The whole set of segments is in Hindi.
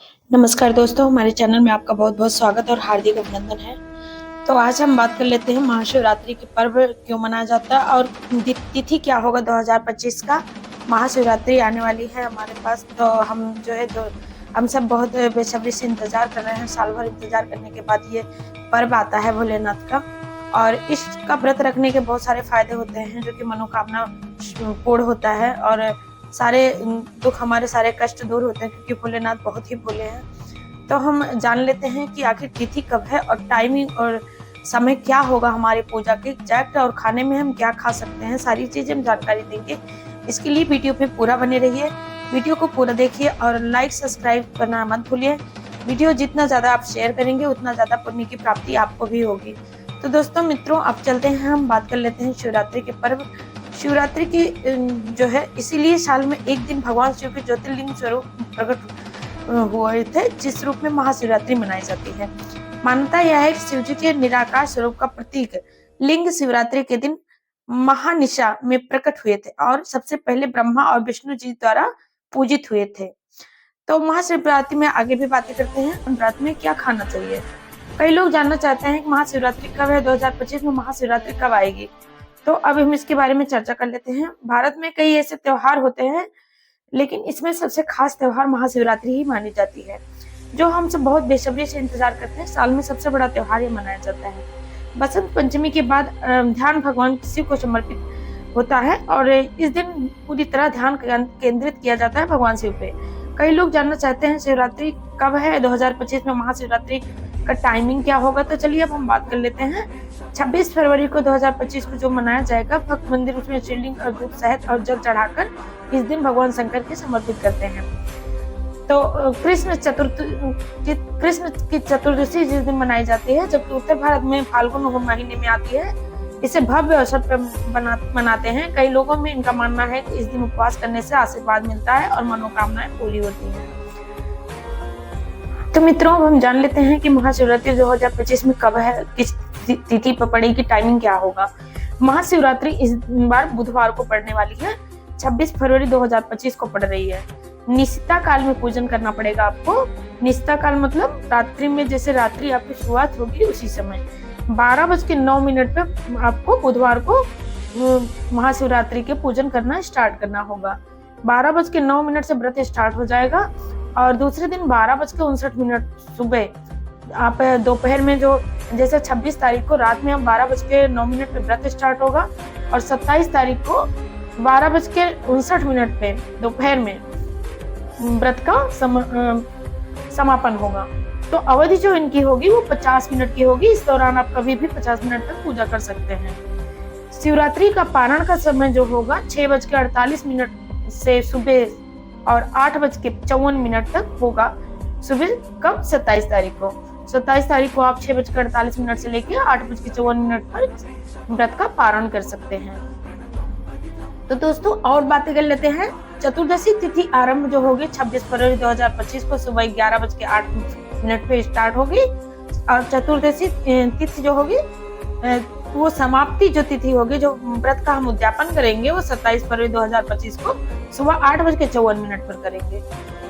नमस्कार दोस्तों, हमारे चैनल में आपका बहुत-बहुत स्वागत और हार्दिक अभिनंदन है। तो आज हम बात कर लेते हैं महाशिवरात्रि के पर्व क्यों मनाया जाता है और तिथि क्या होगा 2025 का। महाशिवरात्रि आने वाली है हमारे पास, तो हम सब बहुत बेसब्री से इंतजार कर रहे हैं। साल भर इंतजार करने के बाद ये पर्व आता है भोलेनाथ का, और इसका व्रत रखने के बहुत सारे फायदे होते हैं, जो कि मनोकामना पूर्ण होता है और सारे दुख, हमारे सारे कष्ट दूर होते हैं, क्योंकि भोलेनाथ बहुत ही भोले हैं। तो हम जान लेते हैं कि आखिर तिथि कब है और टाइमिंग और समय क्या होगा हमारी पूजा के एग्जैक्ट, और खाने में हम क्या खा सकते हैं, सारी चीजें हम जानकारी देंगे। इसके लिए वीडियो पे पूरा बने रहिए, वीडियो को पूरा देखिए और लाइक सब्सक्राइब करना मत भूलिए। वीडियो जितना ज्यादा आप शेयर करेंगे उतना ज्यादा पुण्य की प्राप्ति आपको भी होगी। तो दोस्तों मित्रों, अब चलते हैं, हम बात कर लेते हैं शिवरात्रि के पर्व। शिवरात्रि की जो है, इसीलिए साल में एक दिन भगवान शिव के ज्योतिर्लिंग स्वरूप प्रकट हुए थे, जिस रूप में महाशिवरात्रि मनाई जाती है। मान्यता यह है कि शिव जी के निराकार स्वरूप का प्रतीक लिंग शिवरात्रि के दिन महानिशा में प्रकट हुए थे और सबसे पहले ब्रह्मा और विष्णु जी द्वारा पूजित हुए थे। तो महाशिवरात्रि में आगे भी बातें करते हैं, रात में क्या खाना चाहिए। कई लोग जानना चाहते हैं कि महाशिवरात्रि कब है, 2025 में महाशिवरात्रि कब आएगी। तो अब हम इसके बारे में चर्चा कर लेते हैं। भारत में कई ऐसे त्योहार होते हैं, लेकिन इसमें सबसे खास त्योहार महाशिवरात्रि ही मानी जाती है, जो हम सब बहुत बेसब्री से इंतजार करते हैं। साल में सबसे बड़ा त्योहार ये मनाया जाता है। बसंत पंचमी के बाद ध्यान भगवान शिव को समर्पित होता है और इस दिन पूरी तरह ध्यान केंद्रित किया जाता है भगवान शिव पे। कई लोग जानना चाहते हैं शिवरात्रि कब है, 2025 में महाशिवरात्रि का टाइमिंग क्या होगा। तो चलिए अब हम बात कर लेते हैं। 26 फरवरी को 2025 को जो मनाया जाएगा, भक्त मंदिर उसमें शिवलिंग और दूध शहद और जल चढ़ाकर इस दिन भगवान शंकर के समर्पित करते हैं। तो कृष्ण की चतुर्दशी जिस दिन मनाई जाती है, जबकि उत्तर भारत में फाल्गुन महीने में आती है, इसे भव्य अवसर पर मनाते हैं। कई लोगों में इनका मानना है कि इस दिन उपवास करने से आशीर्वाद मिलता है और मनोकामनाएं पूरी होती हैं। तो मित्रों, अब हम जान लेते हैं कि महाशिवरात्रि 2025 में कब है, किस तिथि पर पड़ेगी, टाइमिंग क्या होगा। महाशिवरात्रि इस बार बुधवार को पड़ने वाली है, 26 फरवरी 2025 को पड़ रही है। निशिता काल में पूजन करना पड़ेगा आपको। निशिता काल मतलब रात्रि में, जैसे रात्रि आपकी शुरुआत होगी उसी समय 12:09 पे आपको बुधवार को महाशिवरात्रि के पूजन करना स्टार्ट करना होगा। 12:09 से व्रत स्टार्ट हो जाएगा और दूसरे दिन 12:59 सुबह आप दोपहर में, जो जैसे 26 तारीख को रात में हम 12:09 पे व्रत स्टार्ट होगा और 27 तारीख को 12:59 पे दोपहर में व्रत का समापन होगा। तो अवधि जो इनकी होगी वो 50 मिनट की होगी। इस दौरान आप कभी भी 50 मिनट तक पूजा कर सकते हैं। शिवरात्रि का पारण का समय जो होगा 6:48 से सुबह और 8:54 तक होगा। सुबह कब? 27 तारीख को। 27 तारीख को आप 6:48 से लेकर 8:54 पर व्रत का पारण कर सकते हैं। तो दोस्तों और बातें कर लेते हैं। चतुर्दशी तिथि आरंभ जो होगी 26 फरवरी 2025 को सुबह 11:08 पे स्टार्ट होगी और चतुर्दशी तिथि जो होगी वो समाप्ति जो तिथि होगी, जो व्रत का हम उद्यापन करेंगे, वो 27 फरवरी 2025 को सुबह 8:54 पर करेंगे।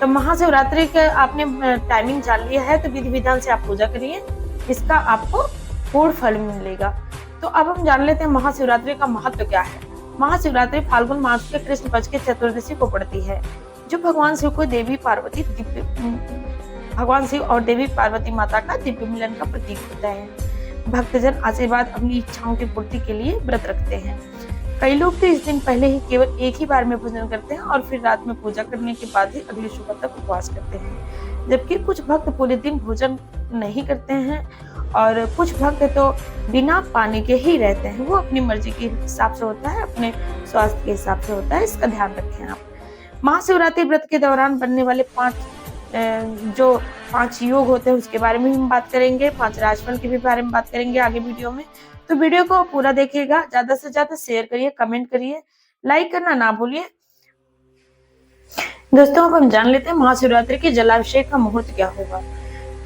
तो महाशिवरात्रि के आपने टाइमिंग जान लिया है, तो विधि विधान से आप पूजा करिए, इसका आपको पूर्ण फल मिलेगा। तो अब हम जान लेते हैं महाशिवरात्रि का महत्व क्या है। महाशिवरात्रि फाल्गुन मास के कृष्ण पक्ष के चतुर्दशी को पड़ती है, जो भगवान शिव और देवी पार्वती माता का दिव्य मिलन का प्रतीक होता है। भक्तजन आशीर्वाद अपनी इच्छाओं की पूर्ति के लिए व्रत रखते हैं। कई लोग तो इस दिन पहले ही केवल एक ही बार में भोजन करते हैं और फिर रात में पूजा करने के बाद ही अगली सुबह तक उपवास करते हैं, जबकि कुछ भक्त पूरे दिन भोजन नहीं करते हैं और कुछ भक्त तो बिना पानी के ही रहते हैं। वो अपनी मर्जी के हिसाब से होता है, अपने स्वास्थ्य के हिसाब से होता है, इसका ध्यान रखें आप। महाशिवरात्रि व्रत के दौरान बनने वाले 5 योग होते हैं, उसके बारे में हम बात करेंगे। 5 राशिफल के भी बारे में बात करेंगे आगे वीडियो में। तो वीडियो को पूरा देखिएगा, ज्यादा से ज्यादा शेयर करिए, कमेंट करिए, लाइक करना ना भूलिए। दोस्तों अब हम जान लेते हैं महाशिवरात्रि के जलाभिषेक का मुहूर्त क्या होगा।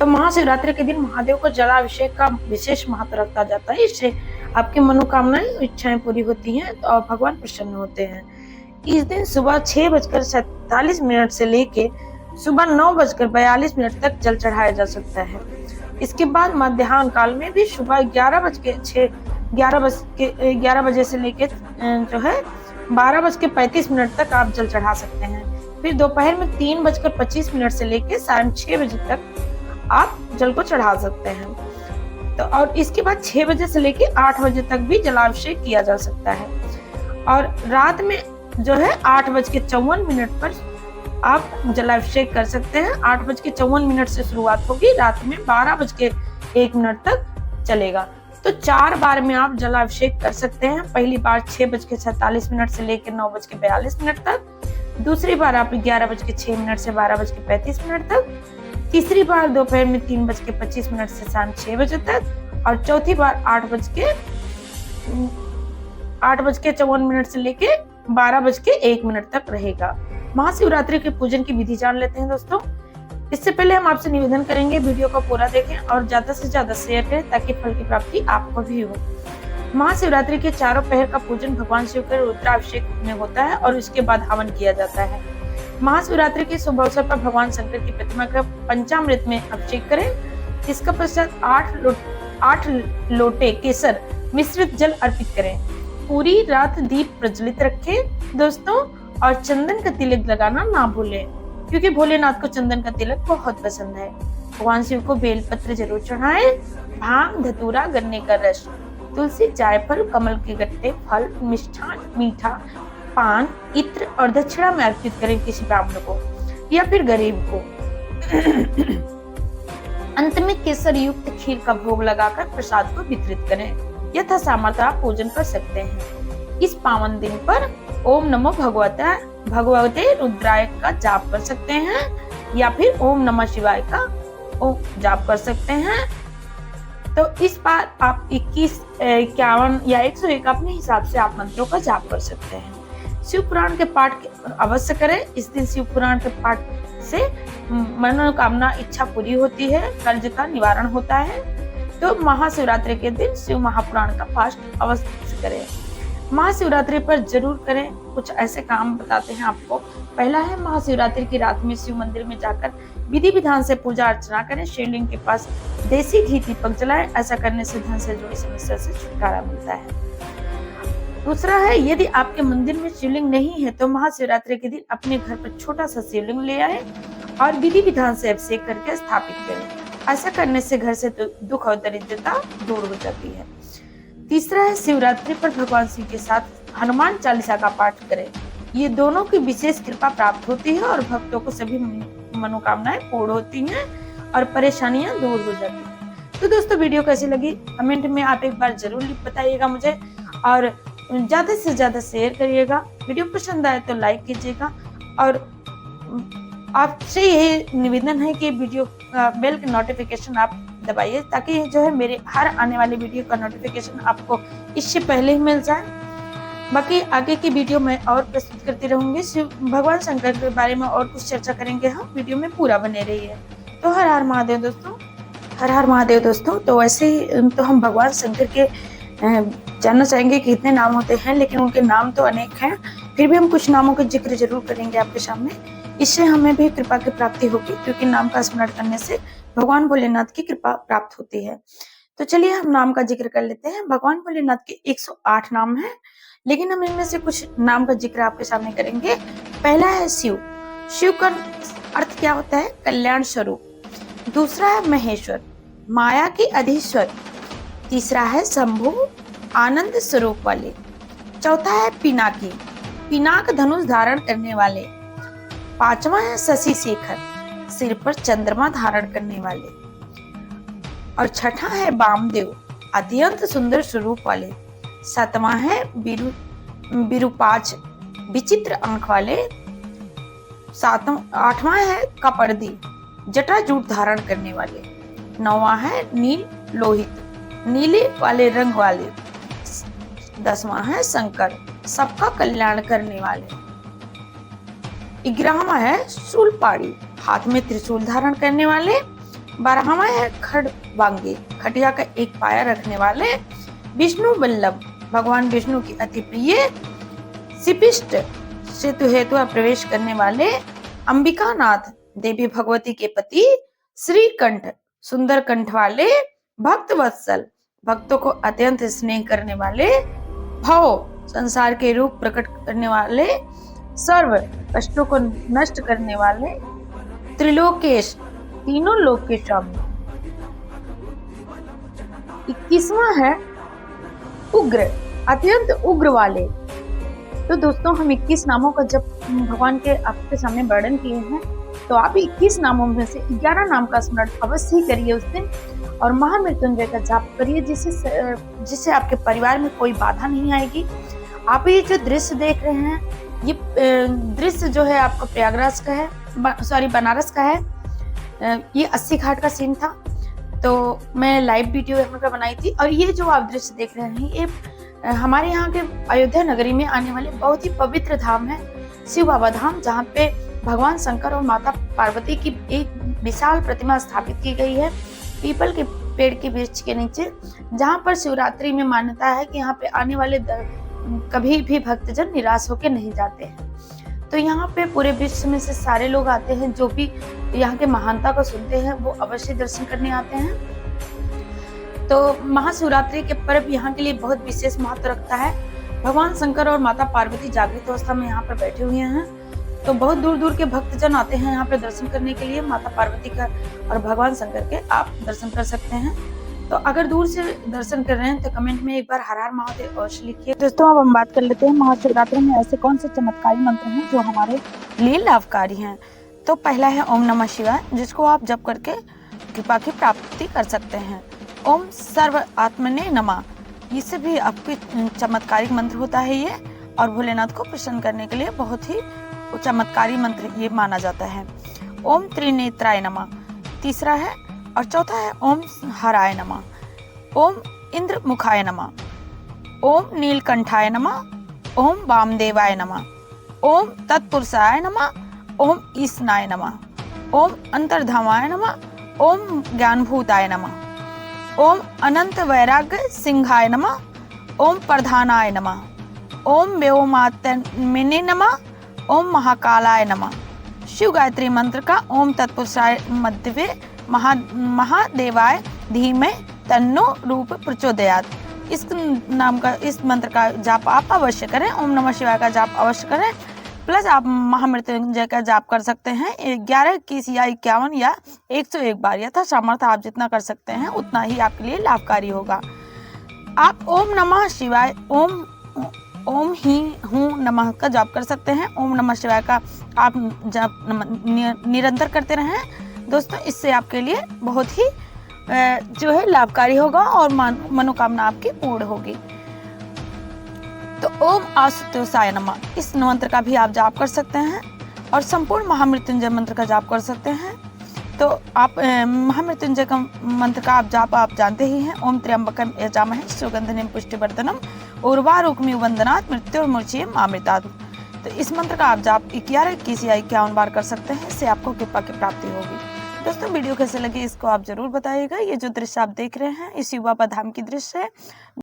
तो महाशिवरात्रि के दिन महादेव को जलाभिषेक का विशेष महत्व रखा जाता है। इससे आपकी मनोकामनाएं, इच्छाएं पूरी होती हैं और भगवान प्रसन्न होते हैं। इस दिन सुबह 6:47 से लेके सुबह 9:42 तक जल चढ़ाया जा सकता है। इसके बाद मध्याह्न काल में भी सुबह 11 बजे से लेके जो है 12:35 तक आप जल चढ़ा सकते हैं। फिर दोपहर में 3:25 से लेके 6:30 बजे तक आप जल को चढ़ा सकते हैं। तो और इसके बाद 6 बजे से लेके 8 बजे तक भी जलाभिषेक किया जा सकता है। और रात में जो है 8:54 पर आप जलाभिषेक कर सकते हैं। 8:54 से शुरुआत होगी, रात में 12:01 तक चलेगा। तो 4 बार में आप जलाभिषेक कर सकते हैं। पहली बार 6:47 से लेकर 9:42 तक, दूसरी बार आप 11:06 से 12:35 तक, तीसरी बार दोपहर में 3:25 से शाम 6 बजे तक, और चौथी बार 8:54 से लेके 12:01 तक रहेगा। महाशिवरात्रि के पूजन की विधि जान लेते हैं दोस्तों। इससे पहले हम आपसे निवेदन करेंगे, वीडियो को पूरा देखें और ज्यादा से ज्यादा शेयर करें ताकि फल की प्राप्ति आपको भी हो। महाशिवरात्रि के चारों पहर का पूजन भगवान शिव के रुद्राभिषेक में होता है और उसके बाद हवन किया जाता है। महाशिवरात्रि के शुभ अवसर पर भगवान शंकर की प्रतिमा का पंचामृत में अभिषेक करें। इसका पश्चात 8 लोटे केसर मिश्रित जल अर्पित करें। पूरी रात दीप प्रज्वलित रखें दोस्तों, और चंदन का तिलक लगाना ना भूलें, क्योंकि भोलेनाथ को चंदन का तिलक बहुत पसंद है। भगवान शिव को बेलपत्र जरूर चढ़ाएं। भांग, धतूरा, गन्ने का रस, तुलसी, जायफल, कमल के गट्टे, फल, मिष्ठान, मीठा, पान, इत्र और दक्षिणा में अर्पित करें किसी ब्राह्मण को या फिर गरीब को। अंत में केसर युक्त खीर का भोग लगाकर प्रसाद को वितरित करें। यथा सामर्थ्य आप पूजन कर सकते हैं। इस पावन दिन पर ओम नमो भगवते रुद्राय का जाप कर सकते हैं या फिर ओम नमः शिवाय का जाप कर सकते हैं। तो इस बार आप 21, 51 या 101 अपने हिसाब से आप मंत्रों का जाप कर सकते हैं। शिव पुराण के पाठ अवश्य करें। इस दिन शिव पुराण के पाठ से मनोकामना इच्छा पूरी होती है, कर्ज का निवारण होता है। तो महाशिवरात्रि के दिन शिव महापुराण का पाठ अवश्य करें। महाशिवरात्रि पर जरूर करें। कुछ ऐसे काम बताते हैं आपको। पहला है, महाशिवरात्रि की रात में शिव मंदिर में जाकर विधि विधान से पूजा अर्चना करें। शिवलिंग के पास देसी घी दीपक जलाएं। ऐसा करने से धन से जुड़ी समस्या से छुटकारा मिलता है। दूसरा है, यदि आपके मंदिर में शिवलिंग नहीं है तो महाशिवरात्रि के दिन अपने घर पर छोटा सा शिवलिंग ले आए और विधि विधान से अभिषेक करके स्थापित करें। ऐसा करने से घर से दुख और दरिद्रता दूर हो जाती है। तीसरा है, शिवरात्रि पर भगवान शिव के साथ हनुमान चालीसा का पाठ करें। ये दोनों की विशेष कृपा प्राप्त होती है और भक्तों को सभी मनोकामनाएं पूर्ण होती हैं और परेशानियां दूर हो जाती हैं। तो दोस्तों, वीडियो कैसी लगी कमेंट में आप एक बार जरूर बताइएगा मुझे, और ज्यादा से ज्यादा शेयर करिएगा। वीडियो पसंद आए तो लाइक कीजिएगा, और आपसे ये निवेदन है कि वीडियो बेल की नोटिफिकेशन आप दबाइए ताकि जो है मेरे हर आने वाली वीडियो का नोटिफिकेशन आपको इससे पहले ही मिल जाए। बाकी आगे की वीडियो में और प्रस्तुत करती रहूंगी। भगवान शंकर के बारे में और कुछ चर्चा करेंगे हम। वीडियो में पूरा बने रहिए। तो हर हर महादेव दोस्तों, हर हर महादेव दोस्तों। तो वैसे ही तो हम भगवान शंकर के जानना चाहेंगे कि कितने नाम होते हैं, लेकिन उनके नाम तो अनेक हैं। फिर भी हम कुछ नामों का जिक्र जरूर करेंगे आपके सामने। इससे हमें भी कृपा की प्राप्ति होगी, क्योंकि नाम का स्मरण करने से भगवान भोलेनाथ की कृपा प्राप्त होती है। तो चलिए हम नाम का जिक्र कर लेते हैं। भगवान भोलेनाथ के 108 नाम हैं, लेकिन हम इनमें से कुछ नाम का जिक्र आपके सामने करेंगे। पहला है शिव। शिव का अर्थ क्या होता है? कल्याण स्वरूप। दूसरा है महेश्वर, माया के अधीश्वर। तीसरा है शंभु, आनंद स्वरूप वाले। चौथा है पिनाकी, पिनाक धनुष धारण करने वाले। पांचवा है शशि शेखर, सिर पर चंद्रमा धारण करने वाले। और छठा है वामदेव, अत्यंत सुंदर स्वरूप वाले। सातवां है विरूपाक्ष, विचित्र आंख वाले। आठवां है कपर्दी, जटाजूट धारण करने वाले। नौवां है नील लोहित, नीले वाले रंग वाले। 10वां है शंकर, सबका कल्याण करने वाले। 11वां है शूलपाणी, हाथ में त्रिशूल धारण करने वाले। 12वां है खड़बांगे, खटिया का एक पाया रखने वाले। विष्णु वल्लभ, भगवान विष्णु की अति प्रिय। शिपिष्ट, सेतु हेतु प्रवेश करने वाले। अंबिका नाथ, देवी भगवती के पति श्री कंठ, सुंदर कंठ वाले, भक्त वत्सल, भक्तों को अत्यंत स्नेह करने वाले, भव, संसार के रूप प्रकट करने वाले, सर्व, कष्टों को नष्ट करने वाले, त्रिलोकेश, तीनों लोक के स्वामी। 21वां है उग्र, अत्यंत उग्र वाले। तो दोस्तों हम 21 नामों का जब भगवान के आपके सामने वर्णन किए हैं, तो आप 21 नामों में से 11 नाम का स्मरण अवश्य ही करिए उस दिन, और महामृत्युंजय का जाप करिए, जिससे आपके परिवार में कोई बाधा नहीं आएगी। आप ये जो दृश्य देख रहे हैं, ये दृश्य जो है आपका प्रयागराज का है, बनारस का है। ये 80 घाट का सीन था, तो मैं लाइव वीडियो यहाँ पे बनाई थी। और ये जो आप दृश्य देख रहे हैं, ये हमारे यहाँ के अयोध्या नगरी में आने वाले बहुत ही पवित्र धाम है, शिव बाबा धाम, जहाँ पे भगवान शंकर और माता पार्वती की एक विशाल प्रतिमा स्थापित की गई है पीपल के पेड़ के वृक्ष के नीचे, जहाँ पर शिवरात्रि में मान्यता है कि यहाँ पे आने वाले कभी भी भक्तजन निराश होकर नहीं जाते हैं। तो यहाँ पे पूरे विश्व में से सारे लोग आते हैं, जो भी यहाँ के महानता को सुनते हैं वो अवश्य दर्शन करने आते हैं। तो महाशिवरात्रि के पर्व यहाँ के लिए बहुत विशेष महत्व रखता है। भगवान शंकर और माता पार्वती जागृत अवस्था में यहाँ पर बैठे हुए हैं, तो बहुत दूर दूर के भक्तजन आते हैं यहाँ पे दर्शन करने के लिए। माता पार्वती का और भगवान शंकर के आप दर्शन कर सकते हैं। तो अगर दूर से दर्शन कर रहे हैं तो कमेंट में एक बार हर हर महादेव अवश्य लिखिए। दोस्तों अब हम बात कर लेते हैं महाशिवरात्रि में ऐसे कौन से चमत्कारी मंत्र हैं जो हमारे लिए लाभकारी हैं। तो पहला है ओम नमः शिवाय, जिसको आप जप करके कृपा की प्राप्ति कर सकते हैं। ओम सर्व आत्मने नमः, इससे भी आपकी चमत्कारिक मंत्र होता है ये, और भोलेनाथ को प्रसन्न करने के लिए बहुत ही चमत्कारी मंत्र ये माना जाता है। ओम त्रिनेत्राय नमः तीसरा है, और चौथा है ओम हराय नमः, ओम इंद्र मुखाय नमः, ओम नीलकंठाय नमः, ओम वामदेवाय नमः, ओम तत्पुरुषाय नमः, ओम ईशनाय नमः, ओम अंतर्धामाय नमः, ओम ज्ञानभूताय नमः, ओम अनंत वैराग्य सिंहाय नमः, ओम प्रधानाय नमः, ओम व्योमात्मने नमः, ओम महाकालाय नमः। शिव गायत्री मंत्र का ओम तत्पुरुषाय मध्य महादेवाय धीमे तन्नो रूप प्रचोदयात्, इस नाम का इस मंत्र का जाप आप अवश्य करें। ओम नमः शिवाय का जाप अवश्य करें, प्लस आप महामृत्युंजय का जाप कर सकते हैं 11, 21 या 51 या 101 बार, यथा सामर्थ्य आप जितना कर सकते हैं उतना ही आपके लिए लाभकारी होगा। आप ओम नमः शिवाय ओम ही हूँ नमः का जाप कर सकते हैं। ओम नमः शिवाय का आप जाप निरंतर करते रहें दोस्तों, इससे आपके लिए बहुत ही जो है लाभकारी होगा और मनोकामना आपकी पूर्ण होगी। तो ओम आशुतोषाय नमः, इस मंत्र का भी आप जाप कर सकते हैं, और संपूर्ण महामृत्युंजय मंत्र का जाप कर सकते हैं। तो आप महामृत्युंजय का मंत्र का आप जाप आप जानते ही हैं। ओम त्र्यंबकम यजामहे सुगंधिनीम पुष्टिवर्धनम उर्वारुकमिव वंदनात् मृत्युर्मुच्यते मामृतात्। तो इस मंत्र का आप जाप 11, 21 या 51 बार कर सकते हैं, इससे आपको कृपा की प्राप्ति होगी। दोस्तों वीडियो कैसे लगी इसको आप जरूर बताइएगा। ये जो दृश्य आप देख रहे हैं इस शिव बाबा धाम की दृश्य है।